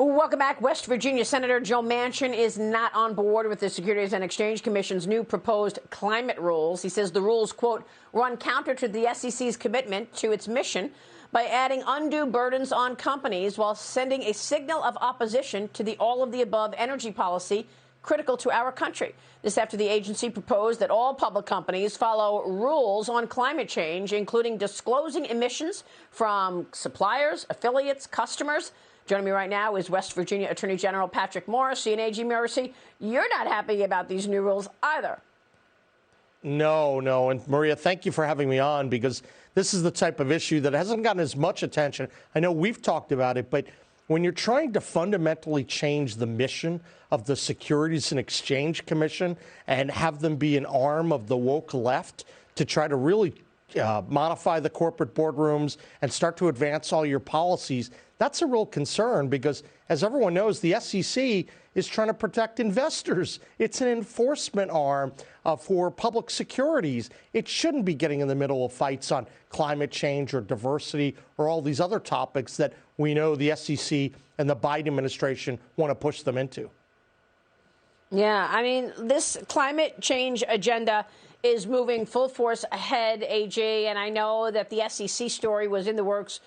Welcome back. West Virginia Senator Joe Manchin is not on board with the Securities and Exchange Commission's new proposed climate rules. He says the rules, quote, run counter to the SEC's commitment to its mission by adding undue burdens on companies while sending a signal of opposition to the all-of-the-above energy policy critical to our country. This after the agency proposed that all public companies follow rules on climate change, including disclosing emissions from suppliers, affiliates, customers. Joining me right now is West Virginia Attorney General Patrick Morrisey. And AG Morrisey, you're not happy about these new rules either. No. And Maria, thank you for having me on, because this is the type of issue that hasn't gotten as much attention. I know we've talked about it, but when you're trying to fundamentally change the mission of the Securities and Exchange Commission and have them be an arm of the woke left to try to really modify the corporate boardrooms and start to advance all your policies, that's a real concern, because as everyone knows, the SEC is trying to protect investors. It's an enforcement arm for public securities. It shouldn't be getting in the middle of fights on climate change or diversity or all these other topics that we know the SEC and the Biden administration want to push them into. Yeah, I mean, this climate change agenda is moving full force ahead, AJ, and I know that the SEC story was in the works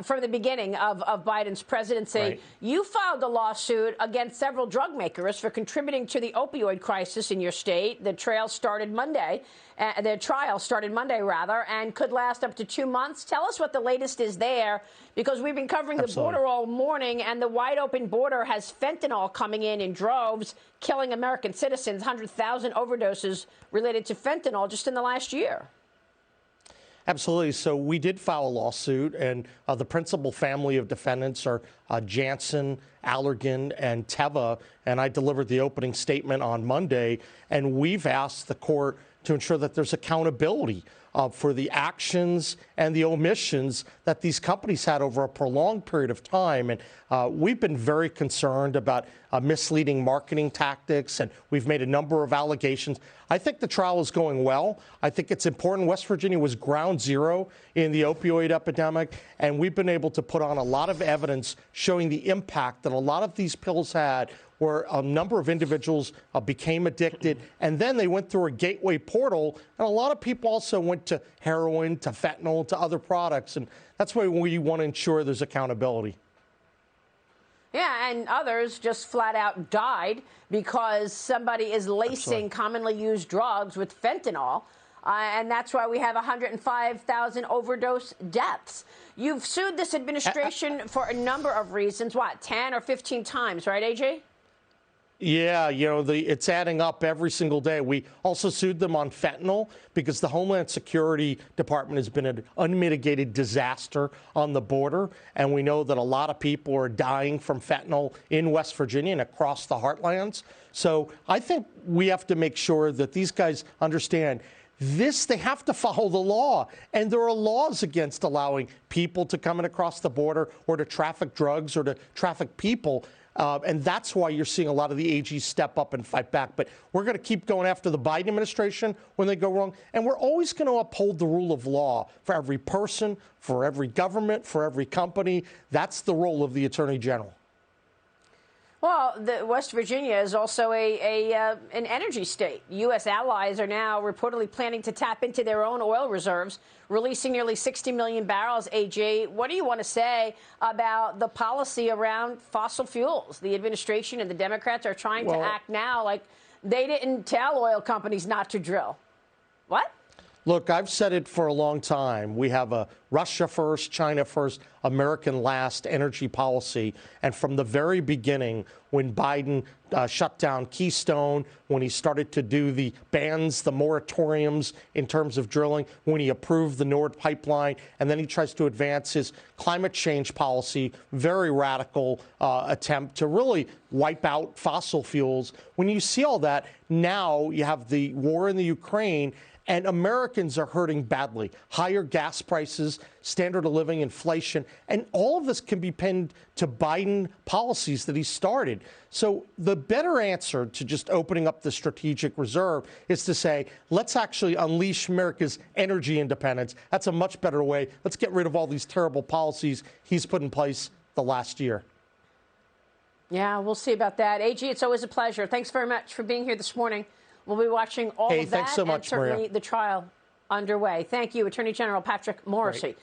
from the beginning of Biden's presidency. Right. You filed a lawsuit against several drug makers for contributing to the opioid crisis in your state. The trial started Monday, and could last up to 2 months. Tell us what the latest is there, because we've been covering the border all morning, and the wide open border has fentanyl coming in droves, killing American citizens, 100,000 overdoses related to fentanyl just in the last year. Absolutely. So we did file a lawsuit, and the principal family of defendants are Janssen, Allergan, and Teva. And I delivered the opening statement on Monday, and we've asked the court to ensure that there's accountability for the actions and the omissions that these companies had over a prolonged period of time. And we've been very concerned about misleading marketing tactics, and we've made a number of allegations. I think the trial is going well. I think it's important. West Virginia was ground zero in the opioid epidemic, and we've been able to put on a lot of evidence showing the impact that a lot of these pills had, where a number of individuals became addicted, and then they went through a gateway portal, and a lot of people also went to heroin, to fentanyl, to other products, and that's why we want to ensure there's accountability. Yeah, and others just flat out died because somebody is lacing commonly used drugs with fentanyl, and that's why we have 105,000 overdose deaths. You've sued this administration for a number of reasons, 10 or 15 times, right, AJ? Yeah, it's adding up every single day. We also sued them on fentanyl because the Homeland Security Department has been an unmitigated disaster on the border. And we know that a lot of people are dying from fentanyl in West Virginia and across the heartlands. So I think we have to make sure that these guys understand this. They have to follow the law. And there are laws against allowing people to come in across the border or to traffic drugs or to traffic people. And that's why you're seeing a lot of the AGs step up and fight back. But we're going to keep going after the Biden administration when they go wrong. And we're always going to uphold the rule of law for every person, for every government, for every company. That's the role of the Attorney General. Well, West Virginia is also an energy state. U.S. allies are now reportedly planning to tap into their own oil reserves, releasing nearly 60 million barrels. AJ, what do you want to say about the policy around fossil fuels? The administration and the Democrats are trying to act now like they didn't tell oil companies not to drill. What? Look, I've said it for a long time. We have a Russia first, China first, American last energy policy. And from the very beginning, when Biden shut down Keystone, when he started to do the bans, the moratoriums in terms of drilling, when he approved the Nord pipeline, and then he tries to advance his climate change policy, very radical attempt to really wipe out fossil fuels. When you see all that, now you have the war in the Ukraine, and Americans are hurting badly. Higher gas prices, standard of living, inflation, and all of this can be pinned to Biden policies that he started. So the better answer to just opening up the strategic reserve is to say, let's actually unleash America's energy independence. That's a much better way. Let's get rid of all these terrible policies he's put in place the last year. Yeah, we'll see about that. AG, it's always a pleasure. Thanks very much for being here this morning. We'll be watching all of that thanks so much, and certainly Maria. the trial underway. Thank you, Attorney General Patrick Morrisey.